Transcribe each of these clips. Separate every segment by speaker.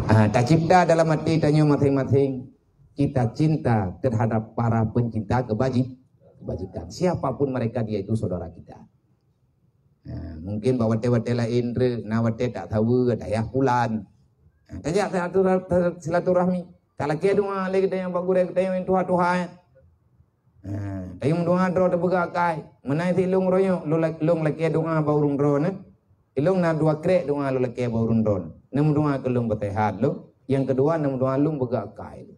Speaker 1: Tak cipta dalam hati tanya masing-masing kita cinta terhadap para pencinta kebajikan. Siapapun mereka, dia itu saudara kita. Mungkin bawa wate-wate lain, wate tak tahu dayah pulan. Tajak silaturahmi. Tak lagi doa lagi kita yang bagus kita yang Tuhan. Tayung doa dro terbegakai. Menai tilung royo long lagi doa baurung dro ne. Ilung na dua krek doa lo lagi baurung dro. Nam doa kelung bertehat lo. Yang kedua nam doa lung begakai.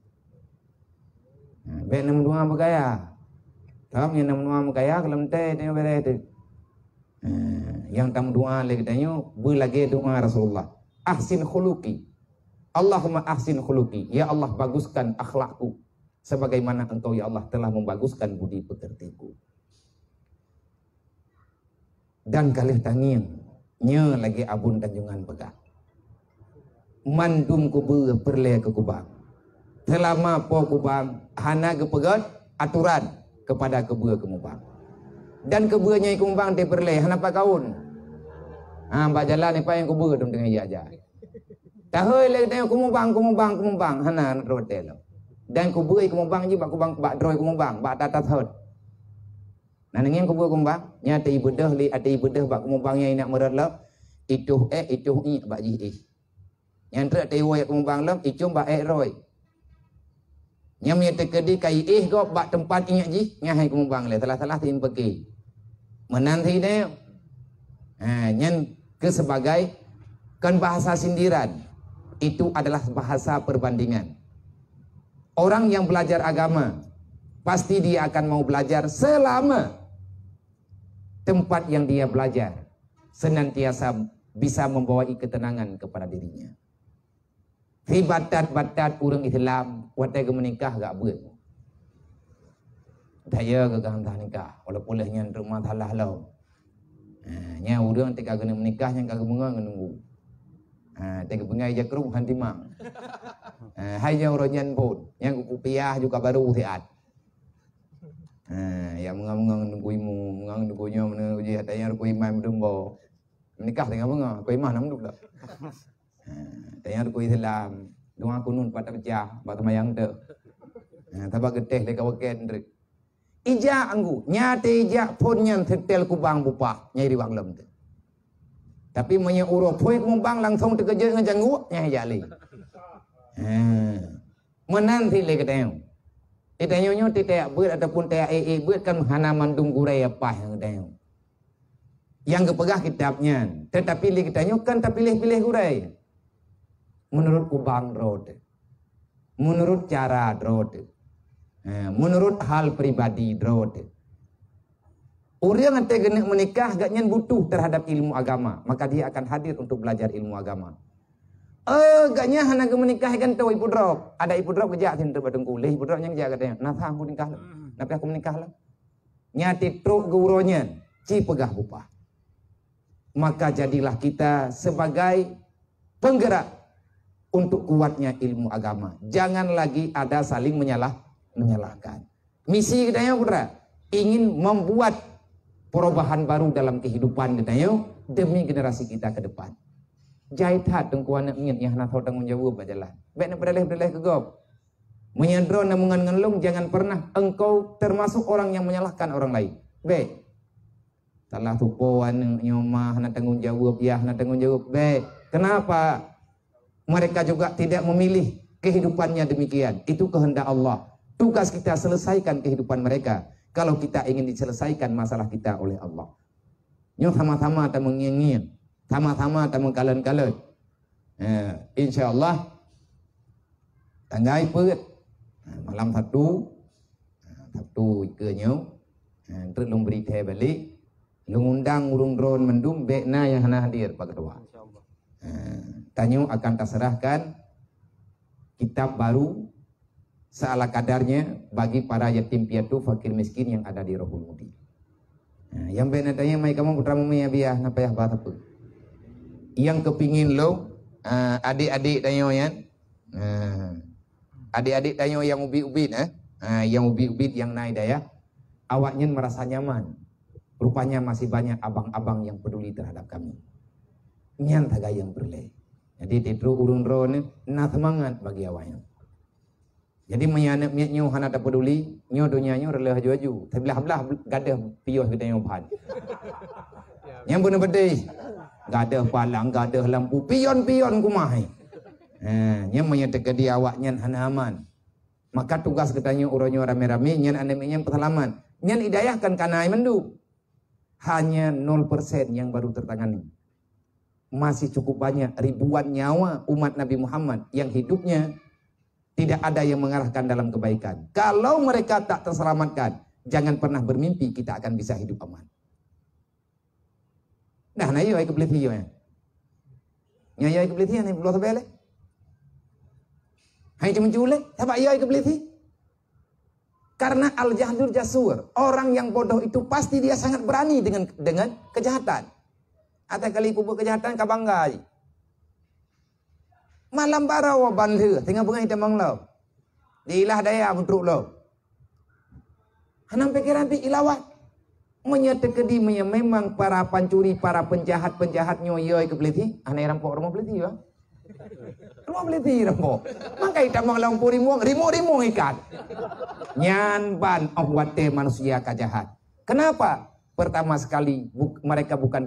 Speaker 1: Baik nam doa bergaya. Tahu yang nam doa bergaya kalau teh tengok beres tu. Yang tam doa lagi tanya berlagi doa Rasulullah. Ahsin khuluqi. Allahumma ahsin khuluqi. Ya Allah, baguskan akhlakku sebagaimana engkau ya Allah telah membaguskan budi pekertiku. Dan kalih tangin nya lagi abun tanjungan pegang. Mandum kubu perle ke kubang. Selama po kubang hana kepegat aturan kepada kebu kemubang. Dan kebunya kemubang te perle hana pa kaun. Mbak jalan ni pa yang kebu dum dengan aja. Tahu lagi tengok kumubang hana rotel. Dan kubui kumubang je bak kubang bak droi kumubang bak tatat hot. Nah dengan kubui kumubang nya te ibudah li ate ibudah bak kumubang yang nak merat lap itu i bak ji. Yang trak te woi kumubang lap icum bak roi. Nya me te kedi kai go bak tempat inyak ji nya hai kumubang le salah-salah tin pergi. Menanti dia. Nyen ke sebagai kan bahasa sindiran. Itu adalah bahasa perbandingan. Orang yang belajar agama pasti dia akan mau belajar selama tempat yang dia belajar senantiasa bisa membawa ketenangan kepada dirinya. Fi batat orang Islam watai ke menikah gak buat. Daya ke gantah nikah walaupun lehnya rumah salah lau. Nya orang tika kena menikah yang kagak menunggu. Tengok pengai je keruk hanti mang. Hai yang ronyan pun, yang kupiah juga baru tiat. Yang mengang nunggu imu, mengang nunggunya menunggu je ada yang kui imam dumbo. Menikah dengan mengang, kui imam nam dulu. Tanya kui Islam, doa kunun pada pecah, batu mayang tu. Tabak geteh leka waken drik. Ija anggu, nyate ija pun yang tetel kubang bupah, nyai riwang lem tu. Tapi punya uruh poin mumbang langsung terkejut dengan janggut nya jali. Menanti le ketemu. Ditanya tidak buat ataupun tidak buat kan hana mandung gurai apa yang ketemu. Yang kepegah kitabnya, tetapi le ketanya kan tak pilih-pilih gurai. Menurut kubang road. Menurut cara road. Menurut hal pribadi road. Orang yang kena menikah gaknya butuh terhadap ilmu agama, maka dia akan hadir untuk belajar ilmu agama. Gaknya hana ke menikah kan tahu ibu drop. Ada ibu drop kerja sini tempat tengkulih, ibu drop yang kerja katanya. Napa aku nikah lah? Napa aku menikah lah? Nyati truk guronya, ci pegah bupah. Maka jadilah kita sebagai penggerak untuk kuatnya ilmu agama. Jangan lagi ada saling menyalahkan. Misi kita yang ingin membuat perubahan baru dalam kehidupan kita demi generasi kita ke depan. Jahit hat tengkuan nak ingat yang nak tahu tanggung jawab berjalan. Baik nak berdalih ke gop. Menyandro namungan ngelung jangan pernah engkau termasuk orang yang menyalahkan orang lain. Baik. Salah tupuan nyomah nak tanggung jawab nak tanggung jawab. Baik. Kenapa mereka juga tidak memilih kehidupannya demikian? Itu kehendak Allah. Tugas kita selesaikan kehidupan mereka. Kalau kita ingin diselesaikan masalah kita oleh Allah. Nyo sama-sama kita mengingin, sama-sama kita mengkalan-kalan. InsyaAllah tanggai perut malam Sabtu ikanya terus long beri teh balik, long undang urung drone mendum bekna yang hana hadir pak ketua. Tanyo akan terserahkan kitab baru seala kadarnya bagi para yatim piatu fakir miskin yang ada di Rohul Mudi. Yang benar tanya mai kamu putra mumi biah napa ya bahasa apa? Yang kepingin lo adik-adik tanyo yan. Adik-adik tanyo yang ubi-ubit yang ubi-ubit yang naik daya awaknya merasa nyaman. Rupanya masih banyak abang-abang yang peduli terhadap kami. Nyan taga yang berleh. Jadi titru urun ro ni na semangat bagi awaknya. Jadi menyanak nyo hana tak peduli, nyo dunia nyo rela haju-haju. Sebelah-belah gadah pios kita yang pan. Yang benar bedih. Gadah palang, gadah lampu, pion-pion kumah. Yang menyatakan dia awaknya hana aman. Maka tugas kita nyo uronyo rame-rame nyan anemnya persalaman. Nyan hidayahkan kanai mendu. Hanya 0% yang baru tertangani. Masih cukup banyak ribuan nyawa umat Nabi Muhammad yang hidupnya tidak ada yang mengarahkan dalam kebaikan. Kalau mereka tak terselamatkan, jangan pernah bermimpi kita akan bisa hidup aman. Nah, na yo ay kebleti yo ya. Nya yo ay kebleti ni belum sabele. Hai cuma jule, sabak yo ay kebleti. Karena al-jahlul jasur, orang yang bodoh itu pasti dia sangat berani dengan kejahatan. Atau kali kubur kejahatan kabanggai. Malam barau bandhe, tengah bunga hitam manglau. Diilah daya mentruk lo. Hanam pikiran pi ilawat. Menyetekedi memang para pancuri, para penjahat-penjahat nyoyoi ke beliti. Anai rampok rumah beliti ya. Rumah beliti rampok. Maka hitam manglau rimu ikan. Nyan ban awate manusia kajahat. Kenapa? Pertama sekali mereka bukan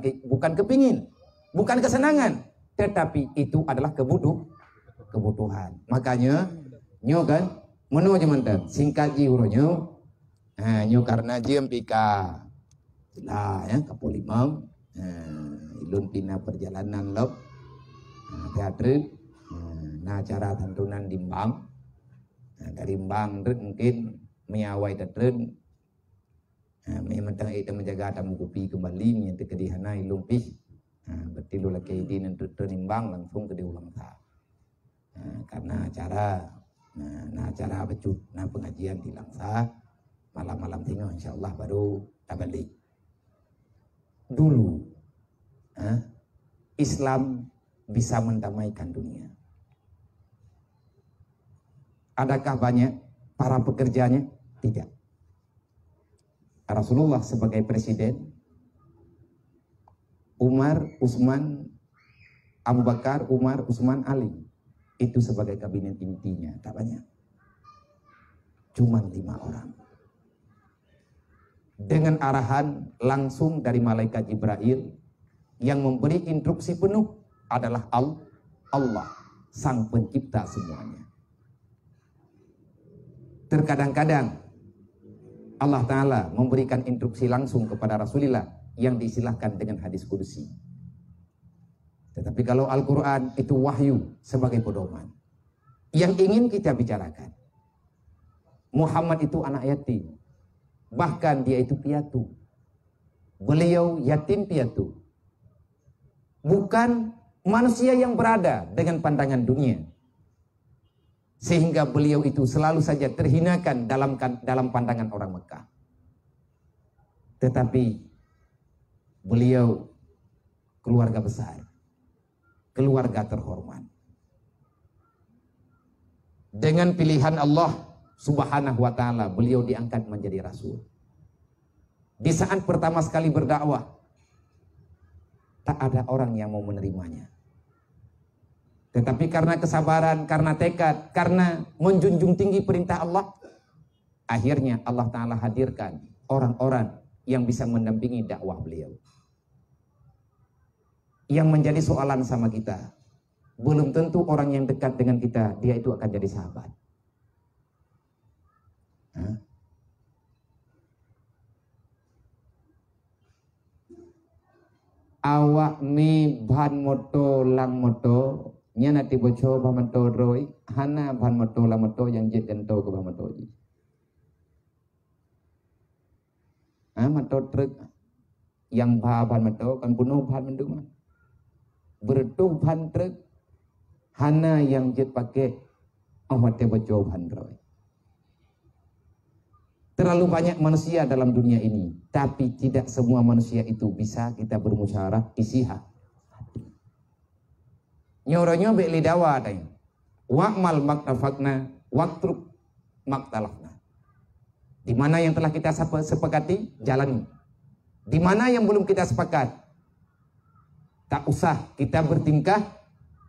Speaker 1: kepingin, bukan kesenangan, tetapi itu adalah kebutuhan. Makanya nyo kan menu aja mantan singkat ji uronyo. Nyo karena jem pika lah ya kapolimam ilun pina perjalanan lop teatre acara santunan dimbang dari bang mungkin menyawai teatre memang itu menjaga tamu kopi kembali menyentuh kedihana ilumpih bertilu laki di nanti tenimbang langsung ke diulang tak karena acara becut pengajian di Langsa malam-malam tinggal insyaallah baru balik dulu Islam bisa mendamaikan dunia. Adakah banyak para pekerjanya? Tidak. Rasulullah sebagai presiden, Umar, Utsman, Abu Bakar, Umar, Utsman, Ali itu sebagai kabinet intinya, tak banyak, cuma 5 orang dengan arahan langsung dari malaikat Jibril yang memberi instruksi penuh adalah Allah, sang pencipta semuanya. Terkadang-kadang Allah Ta'ala memberikan instruksi langsung kepada Rasulullah yang diistilahkan dengan hadis kudusi. Tetapi kalau Al-Quran itu wahyu sebagai pedoman. Yang ingin kita bicarakan, Muhammad itu anak yatim. Bahkan dia itu piatu. Beliau yatim piatu. Bukan manusia yang berada dengan pandangan dunia. Sehingga beliau itu selalu saja terhinakan dalam pandangan orang Mekah. Tetapi beliau keluarga besar, keluarga terhormat. Dengan pilihan Allah Subhanahu wa ta'ala, beliau diangkat menjadi rasul. Di saat pertama sekali berdakwah, tak ada orang yang mau menerimanya. Tetapi karena kesabaran, karena tekad, karena menjunjung tinggi perintah Allah, akhirnya Allah Ta'ala hadirkan orang-orang yang bisa mendampingi dakwah beliau. Yang menjadi soalan sama kita, belum tentu orang yang dekat dengan kita, dia itu akan jadi sahabat. Awak mi ban moto lang moto nya nanti boco bamanto roy hana ban moto lang moto yang jet gento ke bamanto ji. Moto truk yang ban moto kan bunuh ban menduma. Bertuh ban truk hana yang jet pakai awak te boco ban roy. Terlalu banyak manusia dalam dunia ini, tapi tidak semua manusia itu bisa kita bermusyawarah isiha. Nyoronyo be lidawa tanya. Wa'mal maktafakna waktruk maktalafna. Di mana yang telah kita sepakati, jalani. Di mana yang belum kita sepakat, tak usah kita bertingkah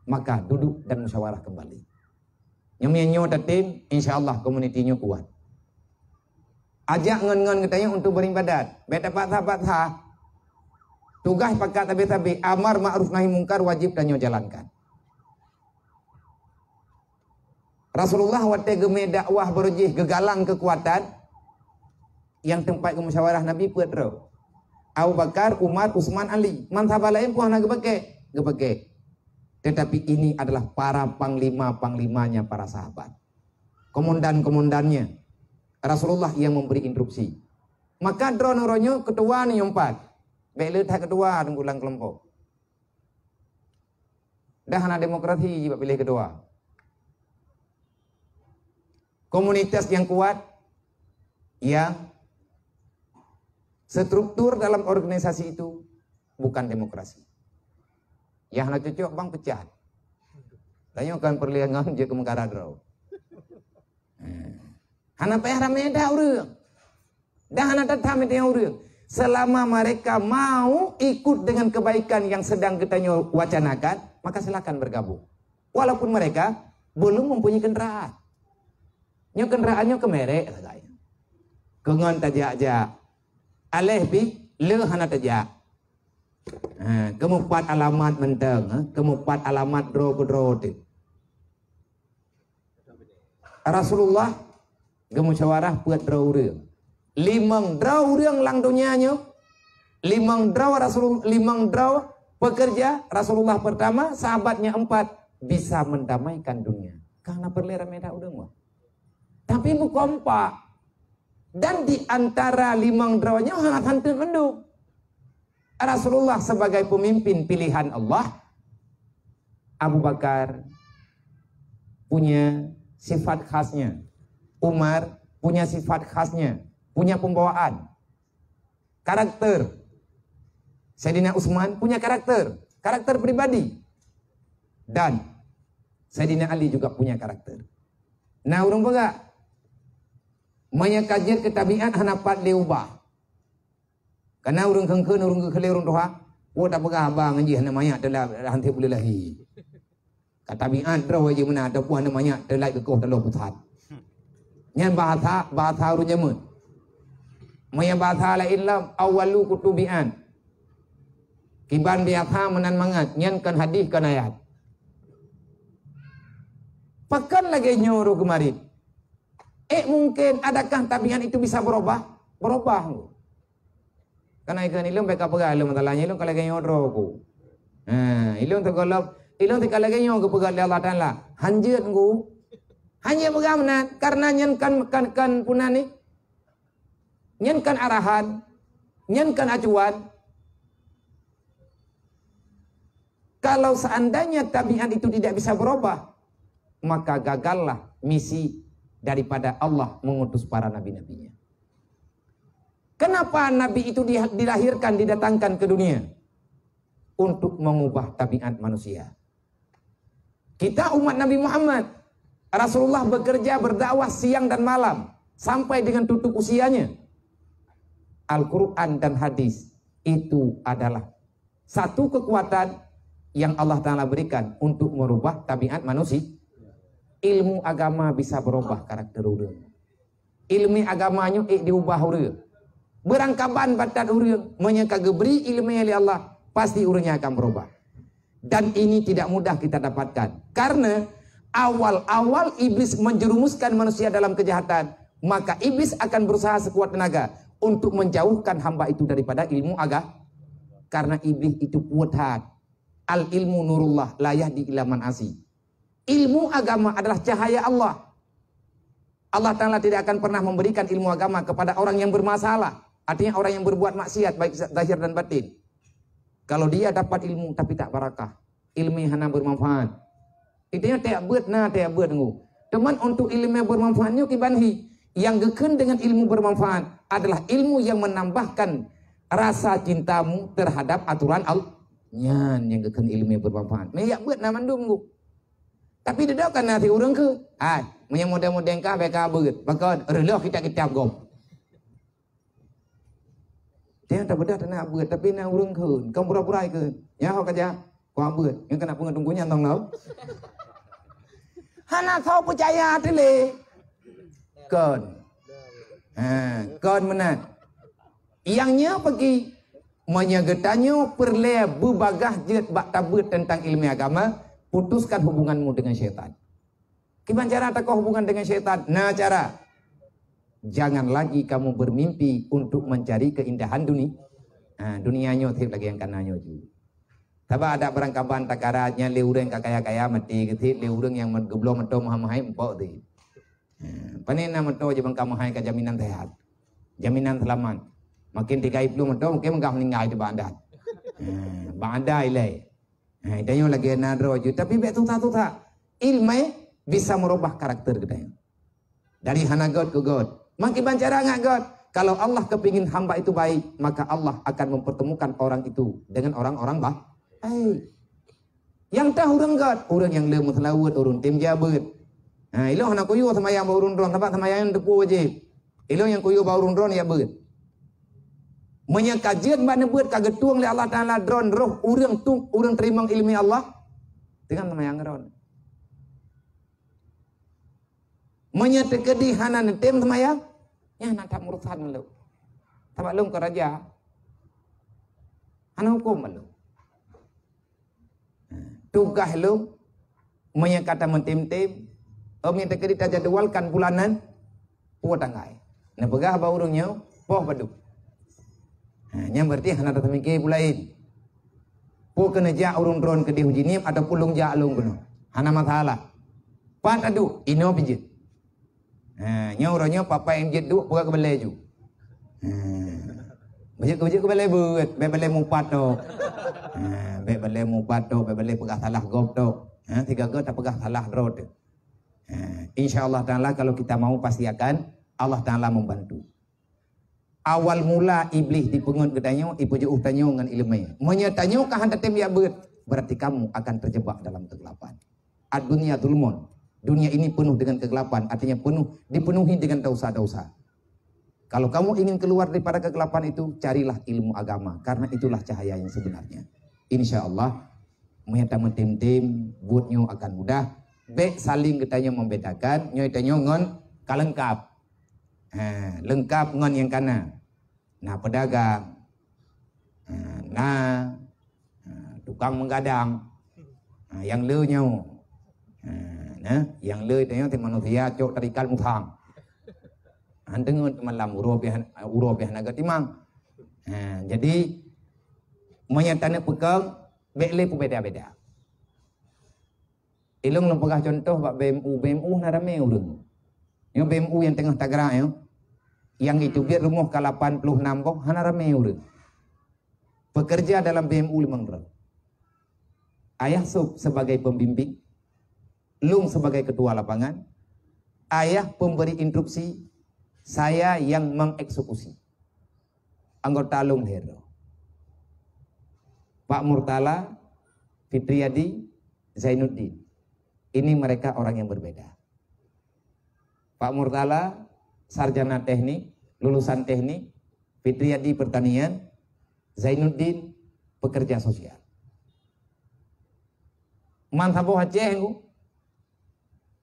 Speaker 1: maka duduk dan musyawarah kembali. Nyo tatin, insyaallah komunitinya kuat. Ajak ngon-ngon katanya untuk beribadat. Beta patah-patah. Tugas pakat tabi-tabi, amar ma'ruf nahi mungkar wajib dan nyo jalankan. Rasulullah waktu geme dakwah berjih gegalang kekuatan yang tempat musyawarah Nabi putra. Abu Bakar, Umar, Utsman, Ali. Mansabat lain puan nak gebeke. Tetapi ini adalah para panglima-panglimanya para sahabat. Komandan-komandannya. Rasulullah yang memberi instruksi. Maka drone-ronyo ketua ni empat. Bela tak ketua tunggulang kelompok. Dah nak demokrasi juga pilih ketua. Komunitas yang kuat yang struktur dalam organisasi itu bukan demokrasi. Yang nak cocok bang pecat. Tanya kan perlihatkan je ke mengkara draw. Hana payah ramai dah orang. Dah hana tetap itu orang. Selama mereka mau ikut dengan kebaikan yang sedang kita wacanakan, maka silakan bergabung. Walaupun mereka belum mempunyai kendaraan. Nyo kendaraannya kemerek katanya. Kengon tajak-jak. Aleh pi le hana tajak. Kemupat alamat menteng, kemupat alamat dro tu. Rasulullah gemusyawarah buat dro urang. Limang dro urang lang dunianya. Limang dro pekerja Rasulullah pertama, sahabatnya 4 bisa mendamaikan dunia. Karena perlera meda udang. Tapi bu kompak. Dan di antara limang drawanya hantu menduk. Rasulullah sebagai pemimpin pilihan Allah, Abu Bakar punya sifat khasnya, Umar punya sifat khasnya, punya pembawaan, karakter. Sayyidina Utsman punya karakter pribadi, dan Sayyidina Ali juga punya karakter. Nah, urang boga maya kajian ketabiat hanapat diubah. Karena urang kengkeun urang kekele urang doa, oh tak pegah abang anjih namanya telah hanti boleh lahi. Katabiat draw aja mana ada puan namanya telah kekoh dalam pusat. Nyan bahasa urang nyemut. Maya bahasa la illam awalu kutubian. Kiban biasa menan mangat nyan kan hadis kan ayat. Pakan lagi nyuruh kemarin. Mungkin adakah tabiat itu bisa berubah? Berubah. Karena ikan ilmu mereka pegang ilmu masalahnya ilmu kalau gaya rohku. Ilmu tergolong ilmu kalau gaya aku pegang Allah Taala. Hanjat aku. Hanya bagaimana? Karena nyankan punani, nyankan arahan, nyankan acuan. Kalau seandainya tabiat itu tidak bisa berubah, maka gagallah misi daripada Allah mengutus para nabi-nabinya. Kenapa nabi itu dilahirkan, didatangkan ke dunia? Untuk mengubah tabiat manusia. Kita umat Nabi Muhammad, Rasulullah bekerja berdakwah siang dan malam sampai dengan tutup usianya. Al-Quran dan hadis itu adalah satu kekuatan yang Allah Ta'ala berikan untuk merubah tabiat manusia. Ilmu agama bisa berubah karakter orang. Ilmu agamanya diubah orang. Berangkapan batat orang menyangka geberi ilmu oleh Allah, pasti orangnya akan berubah. Dan ini tidak mudah kita dapatkan. Karena awal-awal iblis menjerumuskan manusia dalam kejahatan, maka iblis akan berusaha sekuat tenaga untuk menjauhkan hamba itu daripada ilmu agama. Karena iblis itu kuat hati. Al ilmu nurullah la yahdi ila man asi. Ilmu agama adalah cahaya Allah. Allah Ta'ala tidak akan pernah memberikan ilmu agama kepada orang yang bermasalah. Artinya orang yang berbuat maksiat baik zahir dan batin. Kalau dia dapat ilmu tapi tak barakah, ilmu yang hanya bermanfaat. Itu tak buat tunggu. Teman untuk ilmu yang bermanfaatnya kibanhi. Yang geken dengan ilmu bermanfaat adalah ilmu yang menambahkan rasa cintamu terhadap aturan Allah. Yang geken ilmu yang bermanfaat. Meyak buat nama tunggu. Tapi dia kan nanti orang ke, punya model-model kah mereka berit, maka relah kita gom. Dia tak beda nak berit, tapi nak orang ke, kamu pura-pura ke, ya kau kerja, Kau abut, yang kena pengetunggunya tong tau. Hana kau percaya tele. Kon. Kon menat. Iangnya pergi menyegetannya perle berbagah jet bak tabut tentang ilmu agama, putuskan hubunganmu dengan syaitan. Gimana cara takau hubungan dengan syaitan? Nah cara, jangan lagi kamu bermimpi untuk mencari keindahan dunia. Dunianya tip lagi yang kanannya juga. Tapi ada berangkapan takaratnya le urang kaya-kaya mati ketit le urang yang mengeblong mentau mahai empok ti. Panena mentau je bangka mahai ka jaminan sehat. Jaminan selamat. Makin 30 mentau mungkin enggak meninggal di bandat. Bandai le. Danyo lagi nadro je tapi bet tuta-tuta. Ilmu bisa merubah karakter kita. Dari hana God ke God. Makin bancara ngak God. Kalau Allah kepingin hamba itu baik, maka Allah akan mempertemukan orang itu dengan orang-orang baik. Yang tahu orang God, orang yang lemah selawat, orang tim jabat. Ilo hana kuyu sama yang baurun ron, tempat sama yang depu aje. Ilo yang kuyu baurun ron ya bet. Menyakajian mana bet kagetuang le Allah Taala dron roh orang tu orang terima ilmu Allah dengan sama yang ron. Menyatekedi hana netem sama yang ya nak tak murusan lu. Tabak lum ke raja. Hana hukum lu. Tugas lu menyakata mentim-tim minta kita jadwalkan bulanan puas tanggai. Nah pegah baurungnya poh baduk. Yang berarti hana datang mikir bulain. Po kena jak urung dron ke di hujinim atau pulung jak lung kuno. Hana masalah. Pat adu ino pijit. Nyoranya papa yang jid duk pegah ke balai ju. Bajik ke balai buat, balai mupat tu. Balai mupat tu, balai pegah salah gop tu. 3 gop tak pegah salah road. InsyaAllah Ta'ala kalau kita mau pasti akan Allah Ta'ala membantu. Awal mula iblis dipengut katanya, ibu jauh tanya dengan ilmu. Menyatanya kahanda tem ya berarti kamu akan terjebak dalam kegelapan. Ad-dunya zulmun. Dunia ini penuh dengan kegelapan, artinya dipenuhi dengan dosa-dosa. Kalau kamu ingin keluar daripada kegelapan itu, carilah ilmu agama, karena itulah cahaya yang sebenarnya. Insya Allah, menyata mentim-tim, buatnya akan mudah. Baik saling katanya membedakan, nyatanya ngon kalengkap. Lengkap ngon yang kana. Nah pedagang, tukang menggadang, yang le nhau. Yang le tanya ti manusia cok tarikal muthang. Dengar malam uropiah naga timang. Jadi menyatanya pegang bekle pu beda-beda. Ilung lempagah contoh bak BMU narame urang. Yang BMU yang tengah Tangerang yang itu biar rumah ke 86 kok hana rame urang. Pekerja dalam BMU 5 orang. Ayah Sub sebagai pembimbing, Lung sebagai ketua lapangan, ayah pemberi instruksi, saya yang mengeksekusi. Anggota Lung Hero. Pak Murtala, Fitriyadi, Zainuddin. Ini mereka orang yang berbeda. Pak Murtala, sarjana teknik, lulusan teknik, Fitriyadi pertanian, Zainuddin pekerja sosial. Mantap Aceh aku.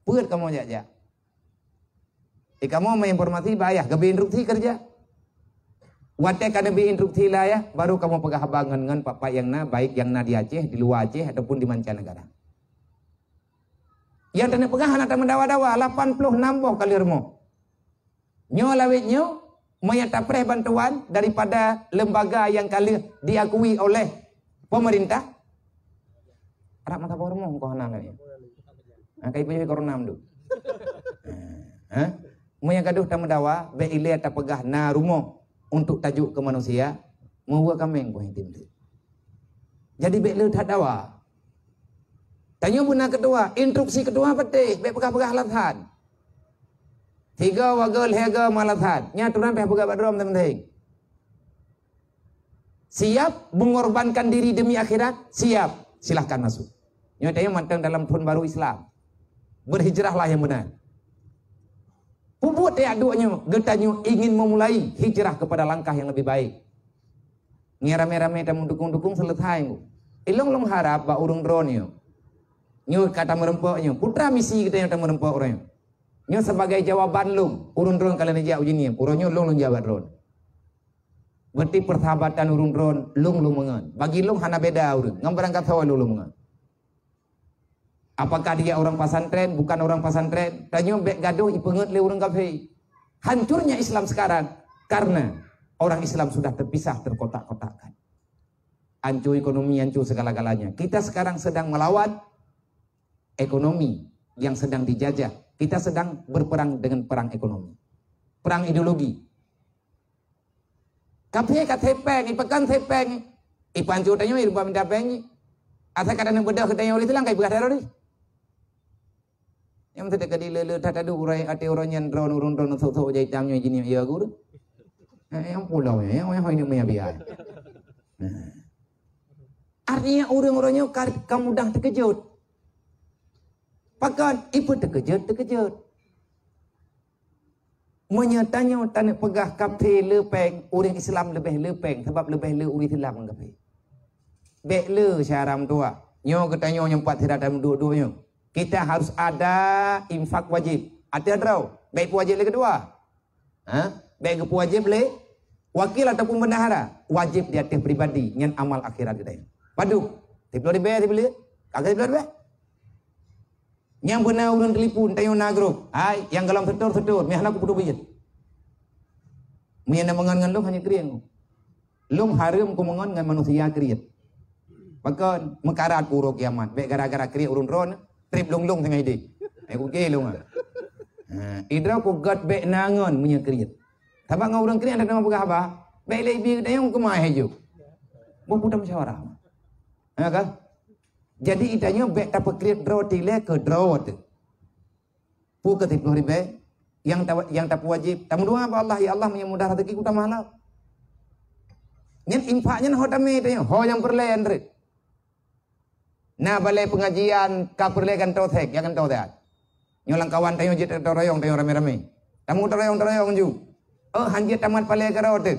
Speaker 1: Puat kamu aja. Kamu mau informasi bayar, gabi instruksi kerja. Wate kana bi instruksi lah ya, baru kamu pegah bangan dengan papa yang na, baik yang na di Aceh, di luar Aceh ataupun di mancanegara. Yang tanda pegah anak mendawa-dawa 86 boh kali remo. Nyo lawitnya menyata preh bantuan daripada lembaga yang kali diakui oleh pemerintah. Arak mata remo kau hana ya. Kai punya corona mdu. Moyang gaduh tamudawa be ile ta pegah na rumo untuk tajuk ke manusia mau kameng ko hintim. Jadi be le dawa. Tanya buna kedua, instruksi kedua peti be pegah-pegah lathan. 3 wagel hega malathan. Nyaturan pe pegah badrom teman-teman. Siap mengorbankan diri demi akhirat? Siap. Silahkan masuk. Nyatanya manteng dalam tahun baru Islam. Berhijrahlah yang benar. Puput ya duanya, getanya ingin memulai hijrah kepada langkah yang lebih baik. Ngira-rame dan mendukung-dukung selesai. Ilong harap ba urung drone nyo kata merempoknya. Putra misi kita yang kata merempok orang. Nyo sebagai jawaban urung drone kalian aja uji ni. Urungnya long jawab drone. Berarti persahabatan urung drone long mengan. Bagi long hana beda urung. Ngam berangkat sawa long mengan. Apakah dia orang pesantren, bukan orang pesantren? Tanya bek gaduh ipenget le urang kafe. Hancurnya Islam sekarang karena orang Islam sudah terpisah, terkotak-kotakkan. Hancur ekonomi, hancur segala-galanya. Kita sekarang sedang melawan ekonomi yang sedang dijajah. Kita sedang berperang dengan perang ekonomi. Perang ideologi. Kape katepeng, ipakan tepeng, ipancu tanyo irba minda pengi. Asa kada nang bedah ketanyo oli silang kay begadaro ni. Yang tadi kadi lele tatadu urai ate oronyan drone urun drone so jai tamnyo jini ya guru. Yang pulau ya, yang hoy ni maya biar. Artinya orang-orangnya kamu mudah terkejut. Pakan ibu terkejut. Menyatanya tanah pegah kafe lepeng, orang Islam lebih lepeng sebab lebih le orang Islam kafe. Bek le syaram tua. Nyo katanya nyempat dalam dua-duanya. Kita harus ada infak wajib. Ada draw. Baik wajib le kedua. Baik wajib le wakil ataupun bendahara. Wajib di atas pribadi dengan amal akhirat kita. Padu. Tiplo di bawah dibeli. Kagak tiplo di bawah. Yang benar urang telefon tayo na grup. Ay, yang galang setor. Mi hanak putu biyet. Mi na mangan ngan long hanya krieng. Long harum ko mangan ngan manusia kriet. Pakan mekarat puro kiamat. Be gara-gara kriet urun ron trip long tengah ide. Ay ko ke long. Idra ko gat be nangon munya kriet. Sabak ngau urang kriet ada nama pegah ba. Be le bi dayong ko mai hejo. Mo putam syawara. Kan? Jadi itanya bek dapat create draw tile ke draw tu. Pu ke 30 ribu yang tak wajib. Tamu doa apa Allah ya Allah menyemudah rezeki ku tamah lah. Nyen infaknya ho tame tanya, ho yang perlean re. Nah balai pengajian ka perlekan totek, jangan tahu dah. Nyolang kawan tayo jit royong tayo rame-rame. Tamu royong ju. Oh hanjit tamat palai karo tu.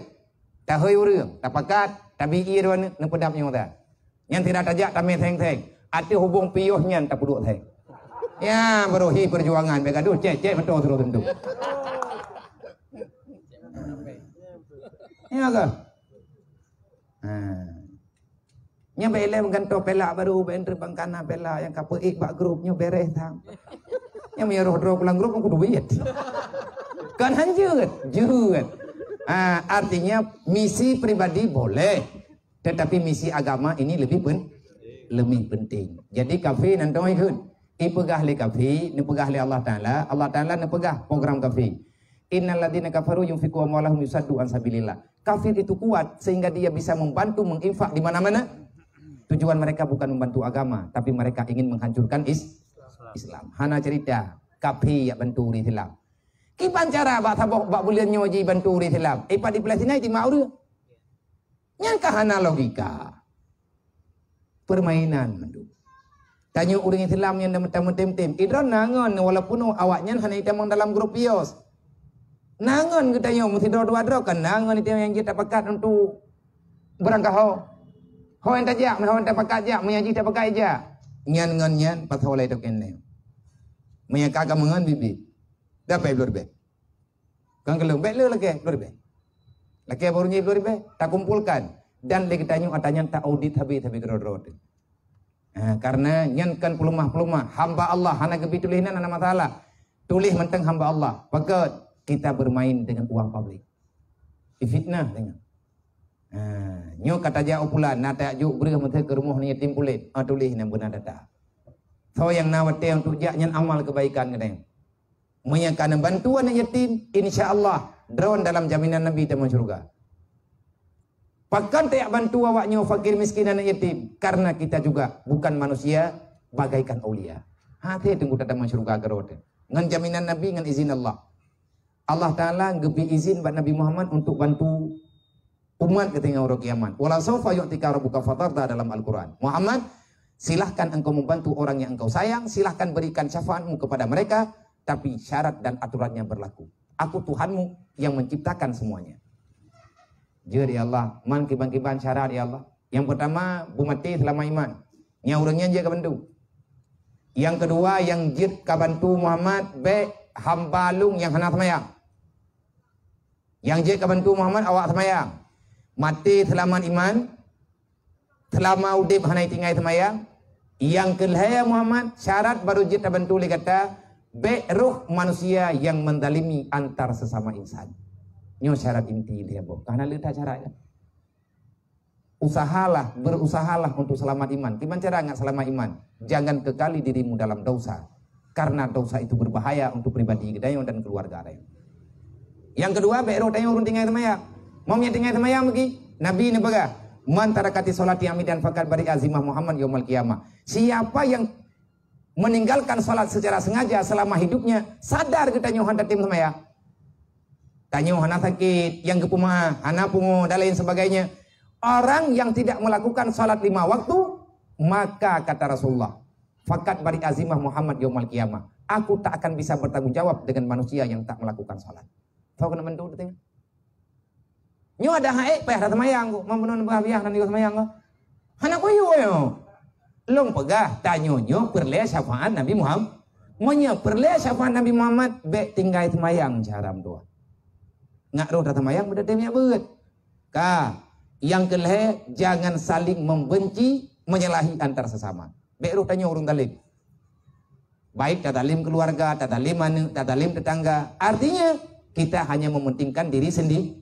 Speaker 1: Tak hoi urang, tak pakat, tapi iron ne pedap nyo dah. Yang tidak tajak tamai teng-teng. Ada hubung piyuhnya tak puduk teng. Ya beruhi perjuangan. Mereka aduh cek betul terus tentu. Ya ke? Nya bele mengganto pelak baru benter bangkana pelak yang kapeik bak grupnya beres tang. Yang menyuruh draw pulang grup aku duit. Kan hanjut. Artinya misi pribadi boleh. Tetapi misi agama ini lebih penting. Jadi kafe nanti ikut. Ipegah le kafe, nepegah le Allah Taala nepegah program kafe. Innal ladzina kafaru yunfiqu amwalahum yusaddu an sabilillah. Kafir itu kuat sehingga dia bisa membantu menginfak di mana-mana. Tujuan mereka bukan membantu agama, tapi mereka ingin menghancurkan Islam. Hana cerita kafe ya bantu Islam. Kipan cara bak tabok bak bulian nyoji bantu Islam. Ipa di Palestina itu mau dia. Yang kahana logika permainan mandu. Tanya orang Islam yang tem-tem. Idron nangon walaupun awaknya hanya itamang dalam grup pios. Nangon kita yang mesti dua kan nangon itu yang kita pakat untuk berangkat ho. Ho yang tajak, ho yang pakat jak, menyaji tak pakat jak. Nyan pas oleh itu kene. Menyakaka mengan bibi. Dapat belur be. Kan kalau be le lagi belur be. Laki barunya 20 tak kumpulkan dan lagi tanya tak audit habis gerod. Karena nyankan pelumah hamba Allah hana gebitulinan ana masalah. Tulis menteng hamba Allah. Maka kita bermain dengan uang publik. Fitnah dengan. Nyo kata jauh pula nata juk beri menteh ke rumah ni yatim pulit. Tulis nan benar data. So yang nawate yang tujak nyan amal kebaikan kadang. Menyakan bantuan yatim insyaallah drone dalam jaminan Nabi teman surga. Pakan tak bantu awaknya fakir miskin dan yatim karena kita juga bukan manusia bagaikan aulia. Hati tunggu datang surga gerode. Ngan jaminan Nabi ngan izin Allah. Allah Taala gebi izin buat Nabi Muhammad untuk bantu umat ketika hari kiamat. Wala saufa yu'tika rabbuka fatarda dalam Al-Qur'an. Muhammad, silahkan engkau membantu orang yang engkau sayang, silahkan berikan syafaatmu kepada mereka, tapi syarat dan aturannya berlaku. Aku Tuhanmu yang menciptakan semuanya. Jadi Allah, man kiban-kiban syarat ya Allah. Yang pertama, bumati selama iman. Yang orangnya je kabantu. Yang kedua, yang jid kabantu Muhammad be hamba lung yang hana semayang. Yang jid kabantu Muhammad awak semayang. Mati selamat iman. Selama udip hanai tinggai semayang. Yang kelihaya Muhammad syarat baru jid kabantu li kata be ruh manusia yang mendalimi antar sesama insan. Nyo syarat inti dia boh. Karena lihat cara ya. Berusahalah untuk selamat iman. Gimana cara nggak selamat iman? Jangan kekali dirimu dalam dosa. Karena dosa itu berbahaya untuk pribadi kita dan keluarga kita. Yang kedua, be roh dayo urun tinggai semayang. Mau tinggai semayang bagi Nabi ini baga. Man tarakati salati amidan faqad bari azimah Muhammad yaumul qiyamah. Siapa yang meninggalkan salat secara sengaja selama hidupnya, sadar kita nyohan tim semayang. Tanyo hana sakit, yang kepuma, hana pungu dan lain sebagainya. Orang yang tidak melakukan salat 5 waktu, maka kata Rasulullah, fakat bari azimah Muhammad yaumul qiyamah. Aku tak akan bisa bertanggung jawab dengan manusia yang tak melakukan salat. Tahu kena mentu tengah. Nyo ada haek peh semayang ko, mampunon bahabiah nanti semayang ko. Hana ko yo. Long pegah tanyo nyo perle syafaat Nabi Muhammad. Monya perle syafaat Nabi Muhammad be tinggai semayang caram doa. Ngak roh datang mayang benda temnya beut. Yang kelih jangan saling membenci, menyalahi antar sesama. Bek roh tanya urung talim. Baik tatalim keluarga, tatalim tetangga. Artinya kita hanya mementingkan diri sendiri.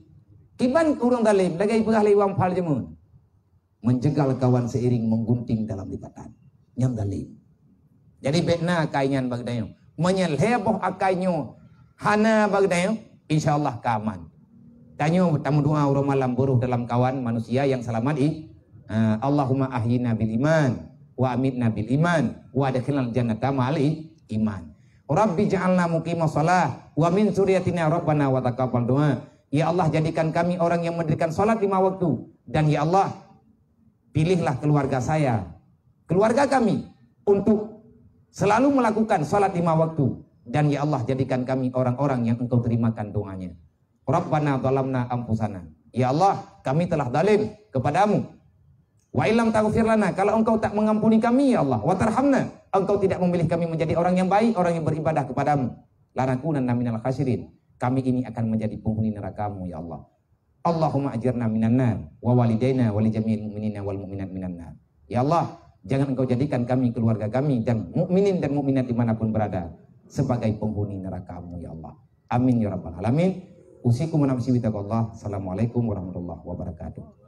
Speaker 1: Kiban urung talim, lagi pegah liwam fal jemun. Menjegal kawan seiring menggunting dalam lipatan. Nyam talim. Jadi bekna kaingan bagdayo. Menyelheboh akainyo. Hana bagdayo. InsyaAllah keaman. Tanyo tamu doa urang malam buruh dalam kawan manusia yang selamat Allahumma ahyina bil iman wa amitna bil iman wa adkhilnal jannata ma'al iman. Rabbi ja'alna muqimas shalah wa min dzurriyyatina rabbana wa taqabbal doa. Ya Allah, jadikan kami orang yang mendirikan salat 5 waktu, dan ya Allah, pilihlah keluarga saya, keluarga kami untuk selalu melakukan salat 5 waktu. Dan ya Allah, jadikan kami orang-orang yang engkau terimakan doanya. Rabbana zalamna anfusana. Ya Allah, kami telah zalim kepadamu. Wa illam taghfir lana, kalau engkau tak mengampuni kami ya Allah, wa tarhamna, engkau tidak memilih kami menjadi orang yang baik, orang yang beribadah kepadamu, lanakunanna minal khasirin, kami ini akan menjadi penghuni neraka-Mu ya Allah. Allahumma ajirna minan nar wa walidaina wa li jami'il mu'minina wal mu'minat minan nar. Ya Allah, jangan engkau jadikan kami, keluarga kami, dan mukminin dan mukminat dimanapun berada sebagai penghuni neraka-Mu ya Allah. Amin ya rabbal alamin. Usikum wa nafsi bi taqwallah. Assalamualaikum warahmatullahi wabarakatuh.